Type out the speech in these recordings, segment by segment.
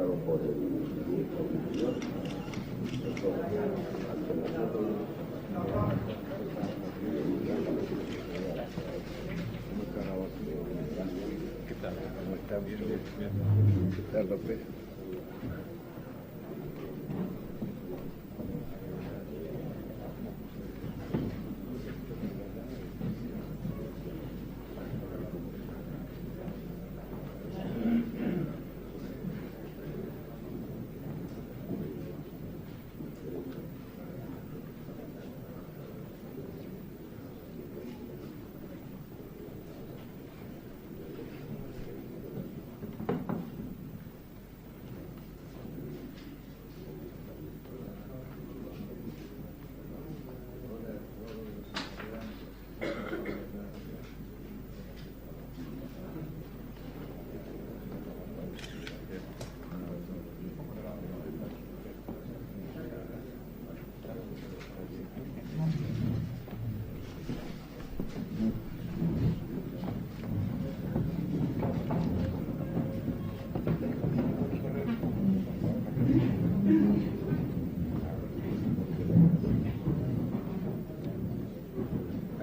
¿Qué tal? ¿Cómo está? Bien. ¿Qué tal, López?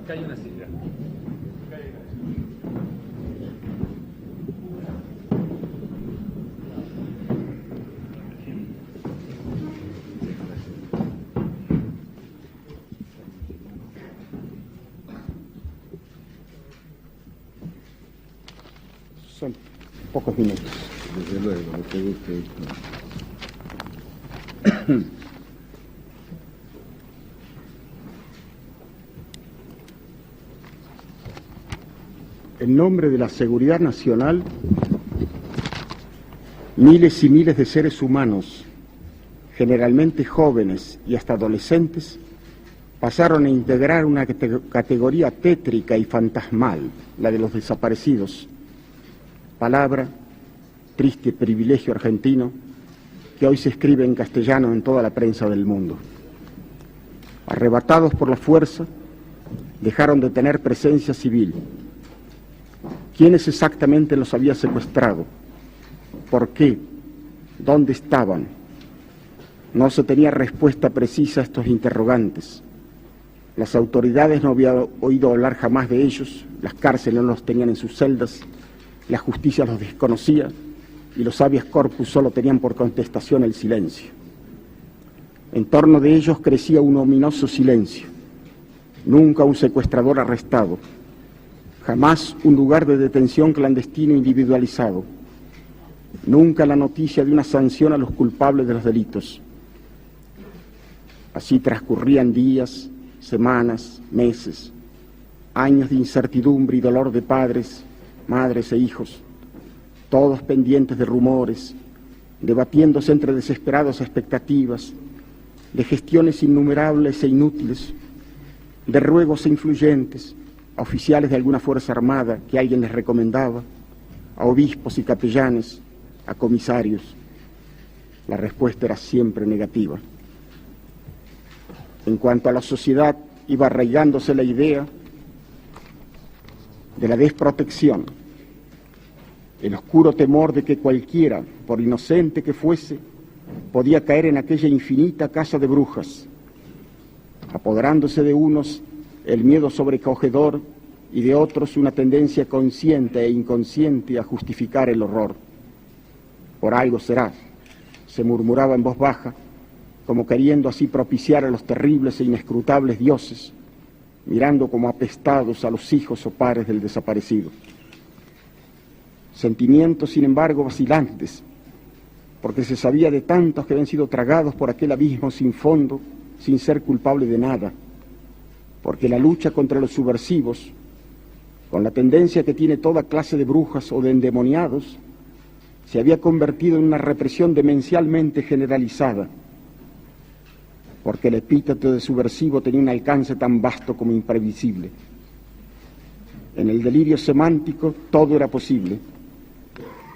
Acá hay una silla. Son pocos minutos. Desde luego, no te guste esto. En nombre de la seguridad nacional, miles y miles de seres humanos, generalmente jóvenes y hasta adolescentes, pasaron a integrar una categoría tétrica y fantasmal, la de los desaparecidos. Palabra, triste privilegio argentino, que hoy se escribe en castellano en toda la prensa del mundo. Arrebatados por la fuerza, dejaron de tener presencia civil. ¿Quiénes exactamente los había secuestrado? ¿Por qué? ¿Dónde estaban? No se tenía respuesta precisa a estos interrogantes. Las autoridades no habían oído hablar jamás de ellos, las cárceles no los tenían en sus celdas, la justicia los desconocía y los habeas corpus solo tenían por contestación el silencio. En torno de ellos crecía un ominoso silencio. Nunca un secuestrador arrestado, jamás un lugar de detención clandestino individualizado, nunca la noticia de una sanción a los culpables de los delitos. Así transcurrían días, semanas, meses, años de incertidumbre y dolor de padres, madres e hijos, todos pendientes de rumores, debatiéndose entre desesperadas expectativas, de gestiones innumerables e inútiles, de ruegos influyentes a oficiales de alguna fuerza armada que alguien les recomendaba, a obispos y capellanes, a comisarios. La respuesta era siempre negativa. En cuanto a la sociedad, iba arraigándose la idea de la desprotección, el oscuro temor de que cualquiera, por inocente que fuese, podía caer en aquella infinita casa de brujas, apoderándose de unos el miedo sobrecogedor y de otros una tendencia consciente e inconsciente a justificar el horror. Por algo será, se murmuraba en voz baja, como queriendo así propiciar a los terribles e inescrutables dioses, mirando como apestados a los hijos o pares del desaparecido. Sentimientos, sin embargo, vacilantes, porque se sabía de tantos que habían sido tragados por aquel abismo sin fondo, sin ser culpable de nada, porque la lucha contra los subversivos, con la tendencia que tiene toda clase de brujas o de endemoniados, se había convertido en una represión demencialmente generalizada, porque el epíteto de subversivo tenía un alcance tan vasto como imprevisible. En el delirio semántico todo era posible,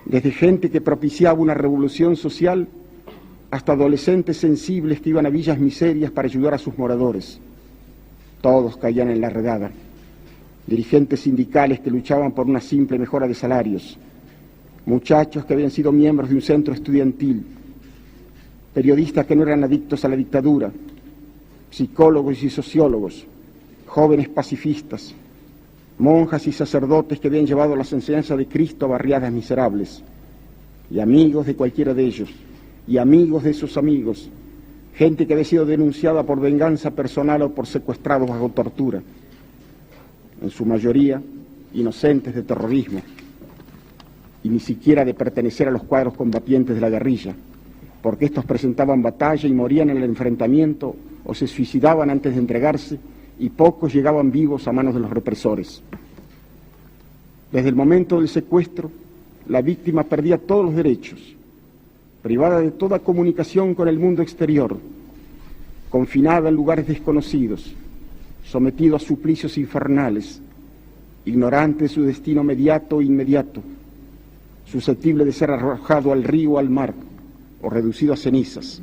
desde gente que propiciaba una revolución social hasta adolescentes sensibles que iban a villas miserias para ayudar a sus moradores. Todos caían en la redada. Dirigentes sindicales que luchaban por una simple mejora de salarios, muchachos que habían sido miembros de un centro estudiantil, periodistas que no eran adictos a la dictadura, psicólogos y sociólogos, jóvenes pacifistas, monjas y sacerdotes que habían llevado las enseñanzas de Cristo a barriadas miserables, y amigos de cualquiera de ellos, y amigos de sus amigos, gente que había sido denunciada por venganza personal o por secuestrados bajo tortura, en su mayoría inocentes de terrorismo, y ni siquiera de pertenecer a los cuadros combatientes de la guerrilla, porque estos presentaban batalla y morían en el enfrentamiento o se suicidaban antes de entregarse, y pocos llegaban vivos a manos de los represores. Desde el momento del secuestro, la víctima perdía todos los derechos, privada de toda comunicación con el mundo exterior, confinada en lugares desconocidos, sometida a suplicios infernales, ignorante de su destino mediato e inmediato, susceptible de ser arrojado al río o al mar, o reducido a cenizas.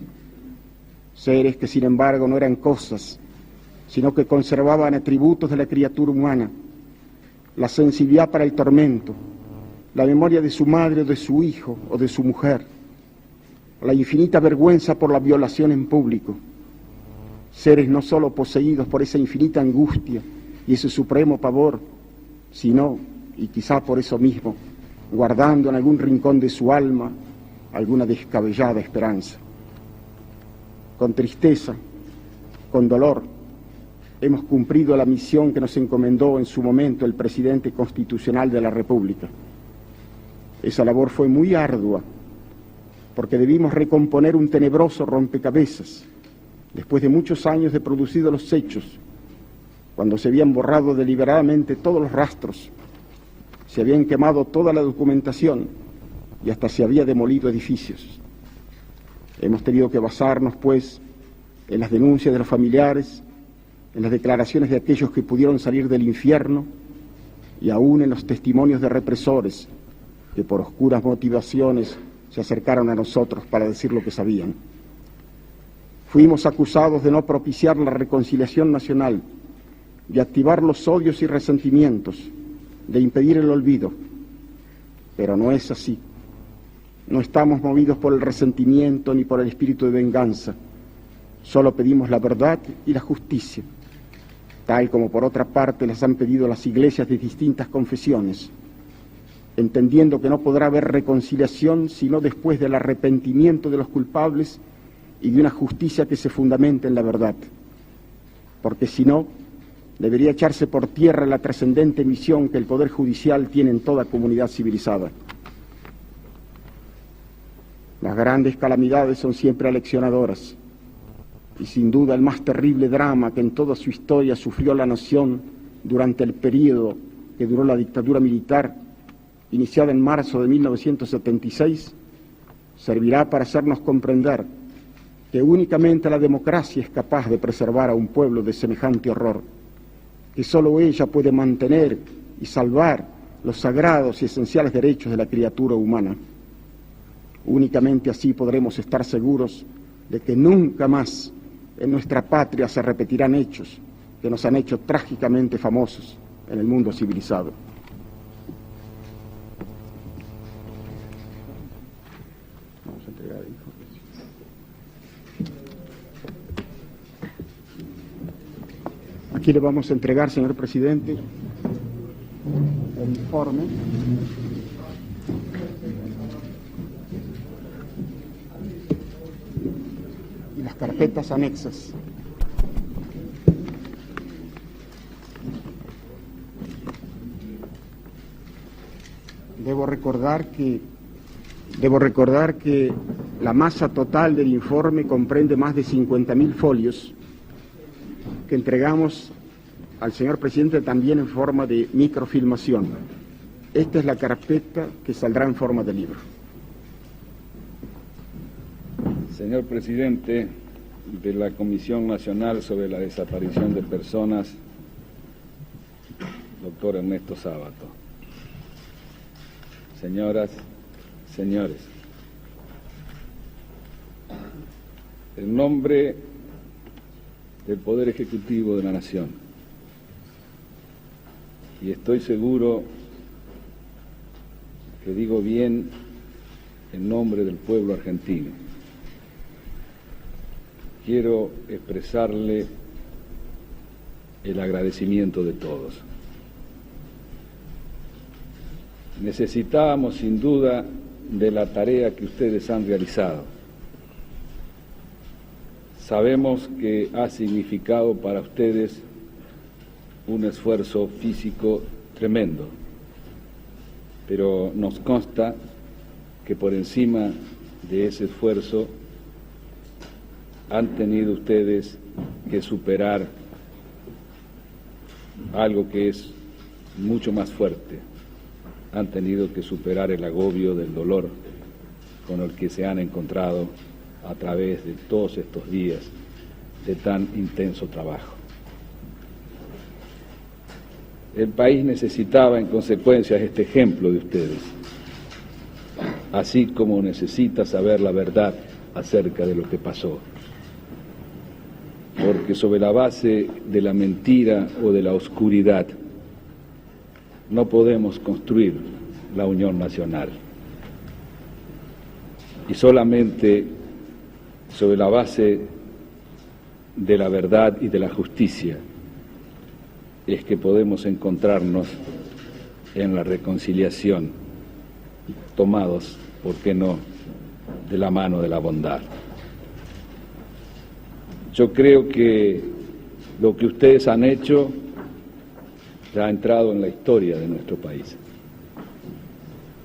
Seres que sin embargo no eran cosas, sino que conservaban atributos de la criatura humana, la sensibilidad para el tormento, la memoria de su madre o de su hijo o de su mujer, la infinita vergüenza por la violación en público. Seres no solo poseídos por esa infinita angustia y ese supremo pavor, sino, y quizá por eso mismo, guardando en algún rincón de su alma alguna descabellada esperanza. Con tristeza, con dolor, hemos cumplido la misión que nos encomendó en su momento el presidente constitucional de la República. Esa labor fue muy ardua, porque debimos recomponer un tenebroso rompecabezas, después de muchos años de producidos los hechos, cuando se habían borrado deliberadamente todos los rastros, se habían quemado toda la documentación y hasta se había demolido edificios. Hemos tenido que basarnos, pues, en las denuncias de los familiares, en las declaraciones de aquellos que pudieron salir del infierno y aún en los testimonios de represores que por oscuras motivaciones se acercaron a nosotros para decir lo que sabían. Fuimos acusados de no propiciar la reconciliación nacional, de activar los odios y resentimientos, de impedir el olvido. Pero no es así. No estamos movidos por el resentimiento ni por el espíritu de venganza. Solo pedimos la verdad y la justicia, tal como por otra parte las han pedido las iglesias de distintas confesiones, entendiendo que no podrá haber reconciliación sino después del arrepentimiento de los culpables y de una justicia que se fundamente en la verdad, porque si no, debería echarse por tierra la trascendente misión que el Poder Judicial tiene en toda comunidad civilizada. Las grandes calamidades son siempre aleccionadoras, y sin duda el más terrible drama que en toda su historia sufrió la nación durante el período que duró la dictadura militar, iniciada en marzo de 1976, servirá para hacernos comprender que únicamente la democracia es capaz de preservar a un pueblo de semejante horror, que solo ella puede mantener y salvar los sagrados y esenciales derechos de la criatura humana. Únicamente así podremos estar seguros de que nunca más en nuestra patria se repetirán hechos que nos han hecho trágicamente famosos en el mundo civilizado. Vamos a entregar el informe. Aquí le vamos a entregar, señor presidente, el informe y las carpetas anexas. Debo recordar que la masa total del informe comprende más de 50.000 folios que entregamos al señor presidente también en forma de microfilmación. Esta es la carpeta que saldrá en forma de libro. Señor presidente de la Comisión Nacional sobre la Desaparición de Personas, doctor Ernesto Sábato. Señoras, señores, en nombre del Poder Ejecutivo de la Nación, y estoy seguro que digo bien en nombre del pueblo argentino. Quiero expresarle el agradecimiento de todos. Necesitábamos sin duda de la tarea que ustedes han realizado. Sabemos que ha significado para ustedes un esfuerzo físico tremendo, pero nos consta que por encima de ese esfuerzo han tenido ustedes que superar algo que es mucho más fuerte. Han tenido que superar el agobio del dolor con el que se han encontrado a través de todos estos días de tan intenso trabajo. El país necesitaba en consecuencia este ejemplo de ustedes, así como necesita saber la verdad acerca de lo que pasó. Porque sobre la base de la mentira o de la oscuridad no podemos construir la unión nacional. Y solamente sobre la base de la verdad y de la justicia es que podemos encontrarnos en la reconciliación, tomados, ¿por qué no?, de la mano de la bondad. Yo creo que lo que ustedes han hecho ya ha entrado en la historia de nuestro país.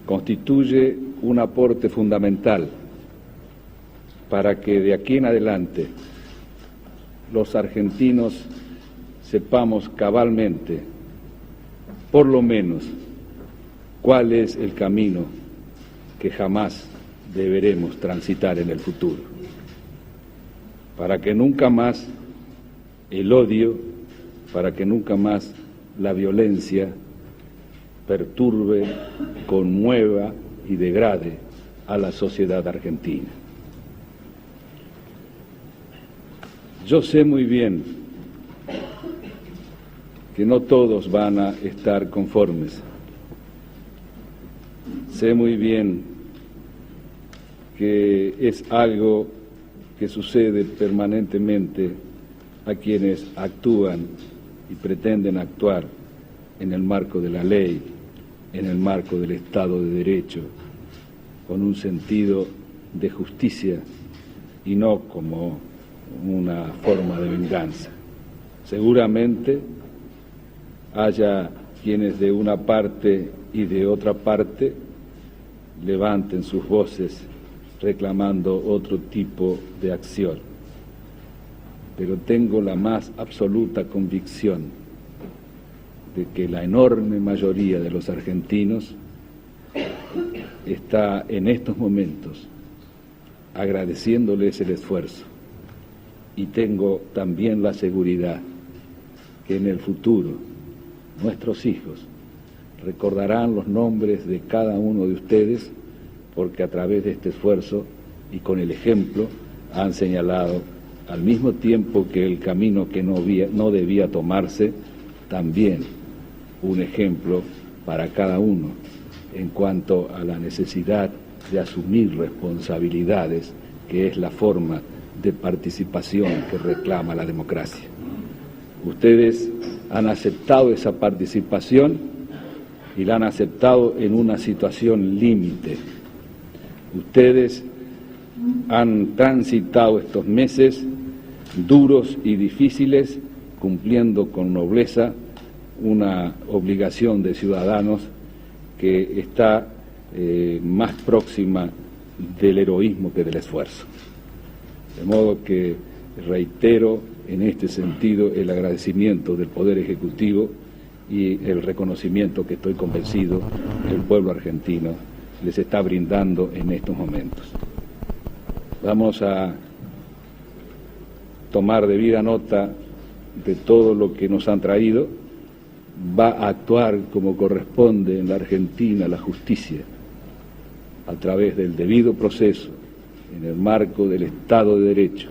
Constituye un aporte fundamental para que de aquí en adelante los argentinos sepamos cabalmente, por lo menos, cuál es el camino que jamás deberemos transitar en el futuro, para que nunca más el odio, para que nunca más la violencia perturbe, conmueva y degrade a la sociedad argentina. Yo sé muy bien que no todos van a estar conformes. Sé muy bien que es algo que sucede permanentemente a quienes actúan y pretenden actuar en el marco de la ley, en el marco del Estado de Derecho, con un sentido de justicia y no como una forma de venganza. Seguramente haya quienes de una parte y de otra parte levanten sus voces reclamando otro tipo de acción, pero tengo la más absoluta convicción de que la enorme mayoría de los argentinos está en estos momentos agradeciéndoles el esfuerzo, y tengo también la seguridad que en el futuro nuestros hijos recordarán los nombres de cada uno de ustedes, porque a través de este esfuerzo y con el ejemplo han señalado, al mismo tiempo que el camino que no debía tomarse, también un ejemplo para cada uno en cuanto a la necesidad de asumir responsabilidades, que es la forma de participación que reclama la democracia. Ustedes han aceptado esa participación y la han aceptado en una situación límite. Ustedes han transitado estos meses duros y difíciles cumpliendo con nobleza una obligación de ciudadanos que está más próxima del heroísmo que del esfuerzo. De modo que reitero en este sentido el agradecimiento del Poder Ejecutivo y el reconocimiento que estoy convencido el pueblo argentino les está brindando en estos momentos. Vamos a tomar debida nota de todo lo que nos han traído. Va a actuar como corresponde en la Argentina la justicia, a través del debido proceso, en el marco del Estado de Derecho,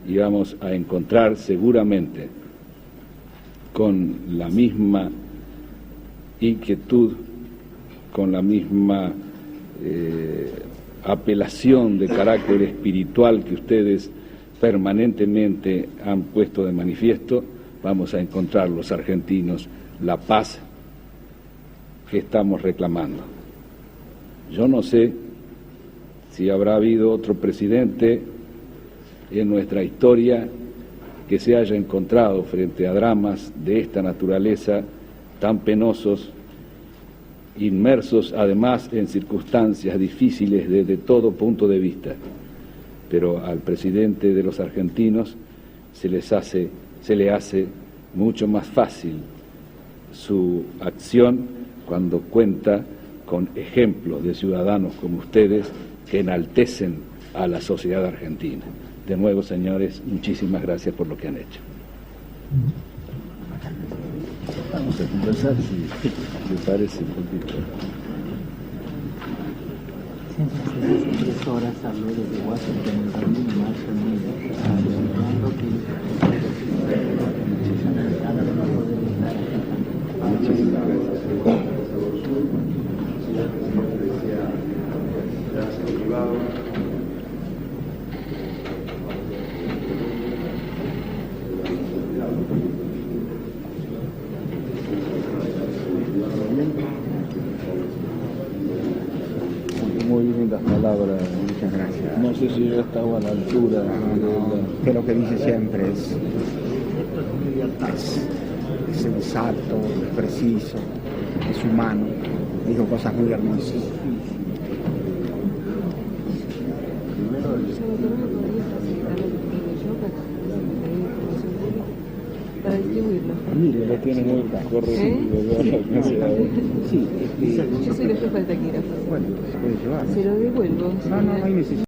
y vamos a encontrar seguramente con la misma inquietud, con la misma apelación de carácter espiritual que ustedes permanentemente han puesto de manifiesto, vamos a encontrar los argentinos la paz que estamos reclamando. Yo no sé si habrá habido otro presidente en nuestra historia que se haya encontrado frente a dramas de esta naturaleza tan penosos, inmersos además en circunstancias difíciles desde todo punto de vista. Pero al presidente de los argentinos se le hace mucho más fácil su acción cuando cuenta con ejemplos de ciudadanos como ustedes que enaltecen a la sociedad argentina. De nuevo, señores, muchísimas gracias por lo que han hecho. Vamos a conversar, si les parece un poquito. 3 horas habló desde Washington y también en marzo afirmando que muchísimas gracias. Muy lindas palabras. Muchas gracias. No sé si yo estaba a la altura. Que lo que dice siempre es sensato, es preciso, es humano. Dijo cosas muy hermosas. Para distribuirlo. Mire, lo tiene muy corregido. Sí, Yo soy la jefa de taquígrafo. bueno, se puede llevar. Se lo devuelvo. No hay necesidad.